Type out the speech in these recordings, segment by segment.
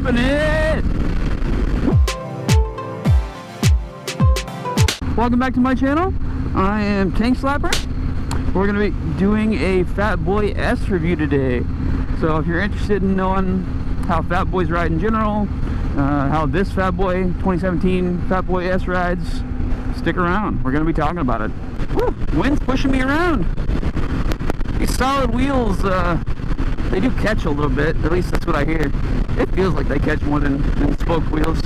slapping it. Welcome back to my channel. I am Tank Slapper. We're going to be doing a Fat Boy S review today. So if you're interested in knowing how Fat Boys ride in general, how this Fat Boy 2017 Fat Boy S rides, stick around. We're going to be talking about it. Woo, wind's pushing me around. These solid wheels, they do catch a little bit. At least that's what I hear. It feels like they catch more than spoked wheels.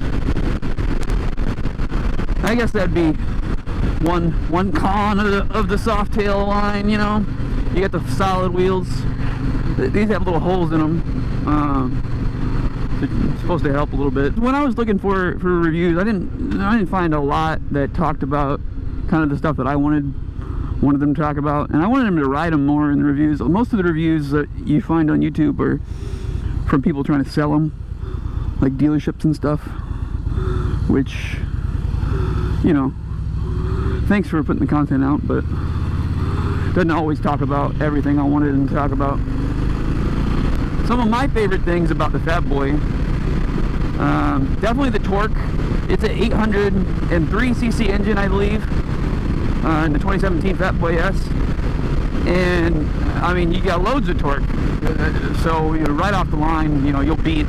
I guess that'd be one con of the soft tail line, you know. You get the solid wheels. These have little holes in them. It's supposed to help a little bit. When I was looking for reviews, I didn't find a lot that talked about kind of the stuff that I wanted them to talk about, and I wanted them to ride them more in the reviews. Most of the reviews that you find on YouTube are from people trying to sell them, like dealerships and stuff, which, you know, thanks for putting the content out, but doesn't always talk about everything I wanted them to talk about. Some of my favorite things about the Fat Boy, definitely the torque. It's an 803cc engine, I believe, in the 2017 Fat Boy S, and I mean, you got loads of torque. So, you know, right off the line, you know, you'll beat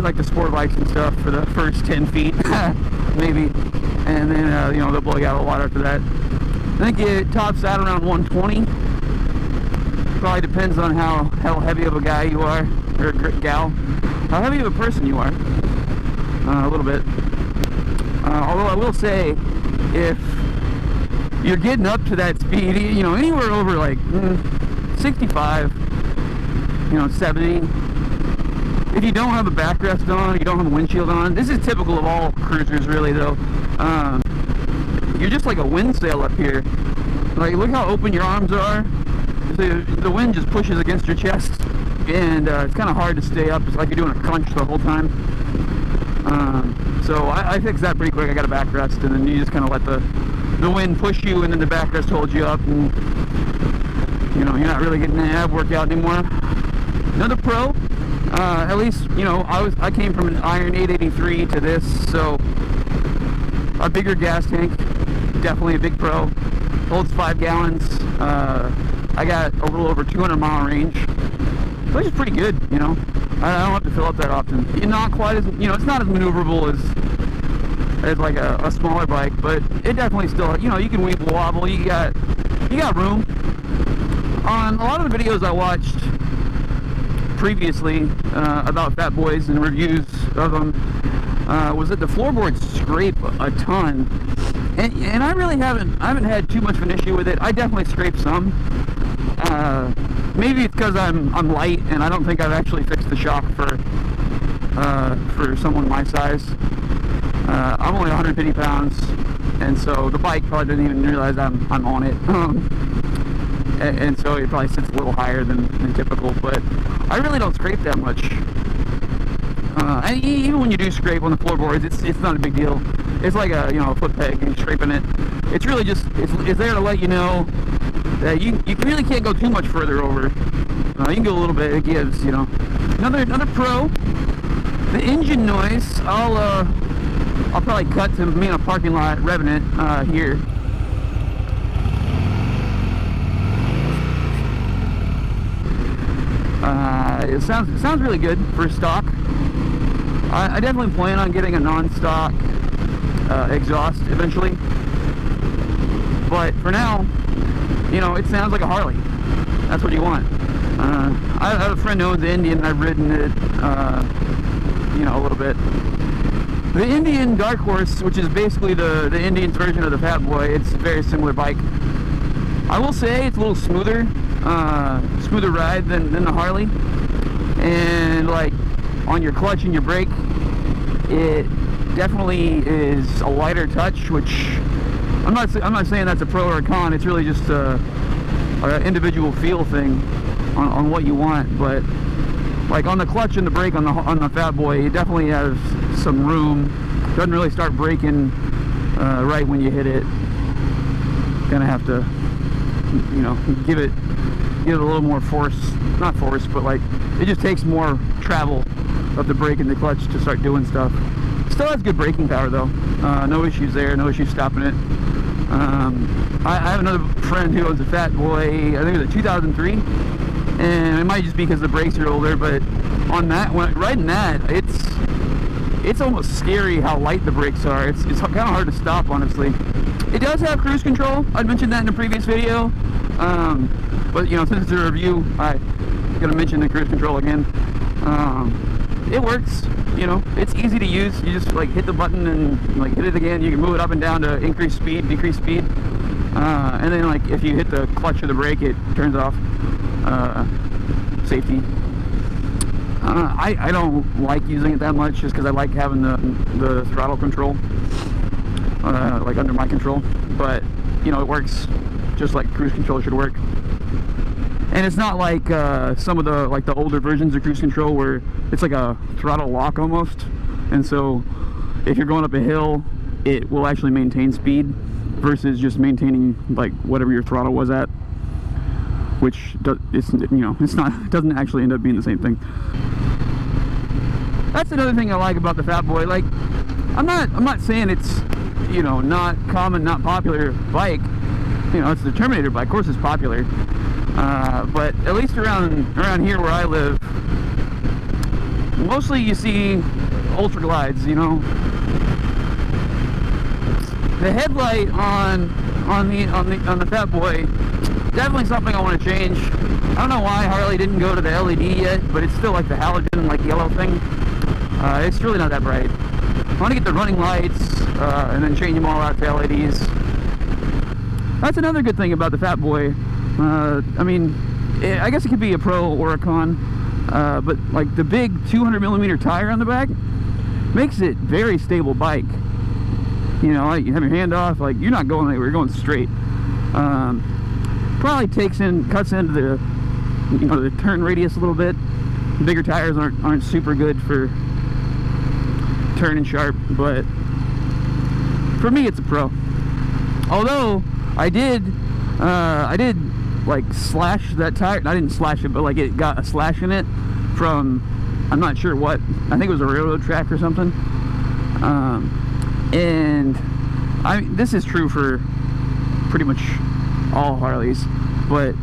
like the sport bikes and stuff for the first 10 feet, maybe, and then you know, they'll blow you out of the water after that. I think it tops out around 120. Probably depends on how heavy of a guy you are, or a gal, how heavy of a person you are, a little bit. Although I will say, if you're getting up to that speed, you know, anywhere over like 65, you know, 70, if you don't have a backrest on, you don't have a windshield on, this is typical of all cruisers really though, you're just like a wind sail up here. Like, look how open your arms are. The wind just pushes against your chest, and it's kind of hard to stay up. It's like you're doing a crunch the whole time. So I fixed that pretty quick. I got a backrest, and then you just kind of let the wind push you, and then the backrest holds you up, and you know, you're not really getting an ab workout anymore. Another pro, at least, you know, I came from an iron 883 to this, so a bigger gas tank, definitely a big pro. Holds 5 gallons. I got a little over 200-mile range, which is pretty good, you know. I don't have to fill up that often. Not quite as, you know, it's not as maneuverable as like a smaller bike, but it definitely still, you know, you can weeble wobble. You got room. On a lot of the videos I watched previously about Fat Boys and reviews of them, was that the floorboards scrape a ton, and I really haven't had too much of an issue with it. I definitely scrape some. Maybe it's because I'm light, and I don't think I've actually fixed the shock for someone my size. I'm only 150 pounds, and so the bike probably didn't even realize I'm on it. And so it probably sits a little higher than typical, but I really don't scrape that much. And even when you do scrape on the floorboards, it's not a big deal. It's like a, you know, a foot peg, and you're scraping it. It's really just, it's there to let you know that you really can't go too much further over. You can go a little bit, it gives, you know. Another pro, the engine noise. I'll probably cut to me in a parking lot revving it here. It sounds really good for stock. I definitely plan on getting a non-stock exhaust eventually, but for now, you know, it sounds like a Harley. That's what you want. I have a friend who owns the Indian. I've ridden it, you know, a little bit. The Indian Dark Horse, which is basically the Indian's version of the Fat Boy, it's a very similar bike. I will say it's a little smoother ride than the Harley, and like on your clutch and your brake, it definitely is a lighter touch, which I'm not saying that's a pro or a con. It's really just an individual feel thing on what you want. But like on the clutch and the brake on the Fat Boy, it definitely has some room. Doesn't really start braking right when you hit it. Gonna have to, you know, give it a little more force. Not force, but like it just takes more travel of the brake and the clutch to start doing stuff. Still has good braking power though. No issues there, no issues stopping it. I have another friend who owns a Fat Boy, I think it was a 2003, and it might just be because the brakes are older, but on that, when riding that, it's almost scary how light the brakes are. It's kind of hard to stop, honestly. It does have cruise control. I'd mentioned that in a previous video, but you know, since it's a review, I gotta mention the cruise control again. It works. You know, it's easy to use. You just like hit the button and like hit it again. You can move it up and down to increase speed, decrease speed, and then like if you hit the clutch or the brake, it turns off. Safety. I don't like using it that much just because I like having the throttle control like under my control, but you know, it works just like cruise control should work. And it's not like some of the older versions of cruise control where it's like a throttle lock almost, and so if you're going up a hill it will actually maintain speed versus just maintaining like whatever your throttle was at, which doesn't actually end up being the same thing. That's another thing I like about the Fat Boy. Like, I'm not saying it's, you know, not common, not popular bike. You know, it's the Terminator bike. Of course it's popular. But at least around here where I live, mostly you see ultra glides, you know. The headlight on the Fat Boy, definitely something I want to change. I don't know why Harley didn't go to the LED yet, but it's still like the halogen, like yellow thing. It's really not that bright. I want to get the running lights and then change them all out to LEDs. That's another good thing about the Fat Boy. I mean, I guess it could be a pro or a con, but like the big 200mm tire on the back makes it very stable bike. You know, like you have your hand off, like you're not going anywhere, you're going straight. Probably cuts into the, you know, the turn radius a little bit. Bigger tires aren't super good for turning sharp, but for me it's a pro. Although I did like slash that tire. I didn't slash it, but like it got a slash in it from, I'm not sure what, I think it was a railroad track or something. And this is true for pretty much all Harleys, but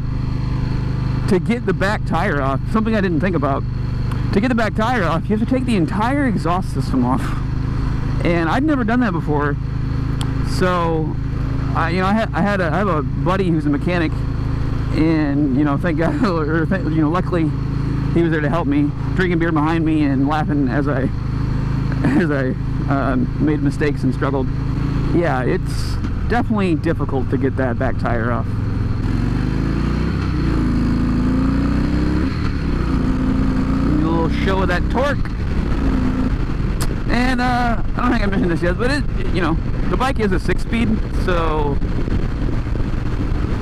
to get the back tire off, something I didn't think about, to get the back tire off, you have to take the entire exhaust system off, and I'd never done that before. So I have a buddy who's a mechanic, and you know, thank God, you know, luckily he was there to help me, drinking beer behind me and laughing as I made mistakes and struggled. Yeah, it's definitely difficult to get that back tire off. A little show of that torque. And I don't think I mentioned this yet, but you know, the bike is a 6-speed, so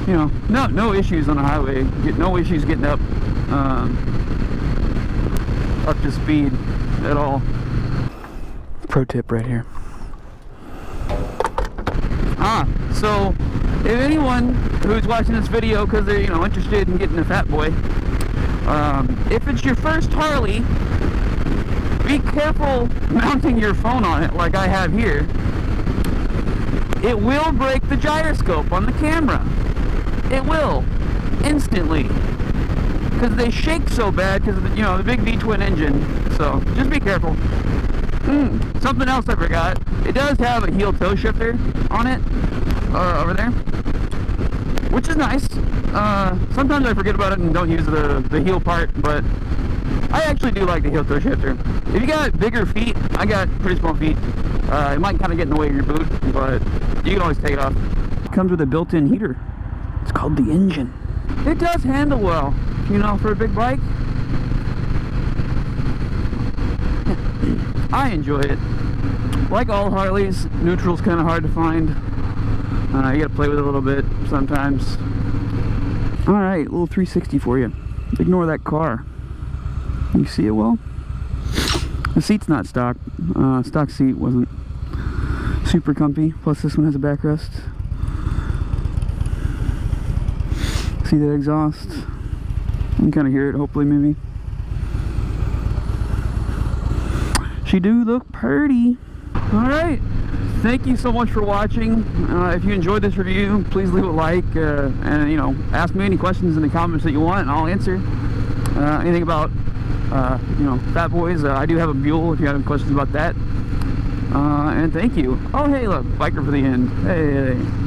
you know, no issues on the highway. No issues getting up to speed at all. Pro tip right here. So if anyone who's watching this video because they're, you know, interested in getting a Fat Boy, if it's your first Harley, be careful mounting your phone on it like I have here. It will break the gyroscope on the camera. It will, instantly, because they shake so bad because of the, you know, the big V-twin engine. So just be careful. Something else I forgot. It does have a heel-toe shifter on it, over there, which is nice. Sometimes I forget about it and don't use the heel part, but I actually do like the heel-toe shifter. If you got bigger feet, I got pretty small feet, it might kind of get in the way of your boot, but you can always take it off. It comes with a built-in heater. It's called the engine. It does handle well, you know, for a big bike. I enjoy it. Like all Harleys, neutral's kind of hard to find. You gotta play with it a little bit sometimes. Alright, a little 360 for you. Ignore that car. You see it well? The seat's not stock. Stock seat wasn't super comfy. Plus this one has a backrest. See that exhaust? You can kind of hear it, hopefully, maybe. She do look pretty. Alright, thank you so much for watching. If you enjoyed this review, please leave a like, and you know, ask me any questions in the comments that you want and I'll answer. Anything about you know, Fat Boys. I do have a mule if you have any questions about that. And thank you. Oh hey, look, biker for the end. Hey.